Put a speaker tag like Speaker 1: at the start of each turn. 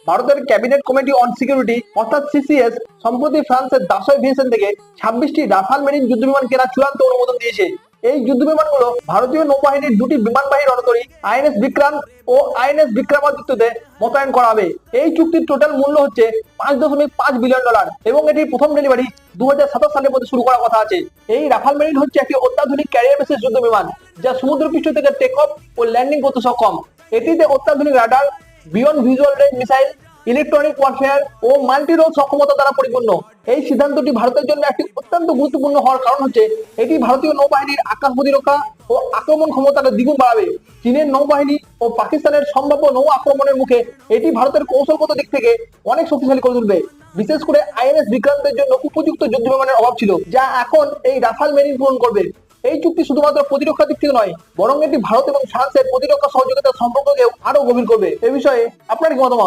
Speaker 1: ভারতের cabinet committee on security অর্থাৎ CCS সম্প্রতি ফ্রান্সের দাসয় ভিয়েসেন থেকে 26টি রাফাল মেরিন যুদ্ধবিমান কেনার চূড়ান্ত অনুমোদন দিয়েছে। এই যুদ্ধবিমানগুলো ভারতীয় নৌবাহিনীর দুটি বিমানবাহী রণতরী আইএনএস বিক্রান্ত ও আইএনএস বিক্রমাদিত্যতে মোতায়েন করা হবে। এই চুক্তির টোটাল মূল্য হচ্ছে $5.5 বিলিয়ন এবং এটির প্রথম ডেলিভারি 2027 সালের মধ্যে শুরু করার কথা আছে। এই রাফাল মেরিন হচ্ছে একটি অত্যাধুনিক ক্যারিয়ার বেসিস যুদ্ধ বিমান যা সমুদ্রপৃষ্ঠ থেকে টেক অফ ও ল্যান্ডিং করতে সক্ষম। এটিতে অত্যাধুনিক radar, beyond visual range missile, electronic warfare ও মাল্টি রোল সক্ষমতা দ্বারা পরিপূর্ণ। এই সিদ্ধান্তটি ভারতের জন্য একটি অত্যন্ত গুরুত্বপূর্ণ হওয়ার কারণ হচ্ছে এটি ভারতীয় নৌবাহিনীর আকাশ প্রতিরক্ষা ও আক্রমণ ক্ষমতাকে দ্বিগুণ বাড়াবে। চীনের নৌবাহিনী ও পাকিস্তানের সম্ভাব্য নৌ আক্রমণের মুখে এটি ভারতের কৌশলগত দিক থেকে অনেক শক্তিশালী করে তুলবে। বিশেষ করে আইএনএস বিক্রান্তের জন্য উপযুক্ত যুদ্ধ বিমানের অভাব ছিল, যা এখন এই রাফাল মেরিন পূরণ করবে। এই চুক্তি শুধুমাত্র প্রতিরক্ষা দিক থেকে নয়, বরং এটি ভারত এবং ফ্রান্সের প্রতিরক্ষা সহযোগিতার সম্পর্ককেও আরো গভীর করবে। এ বিষয়ে আপনার কি মতামত?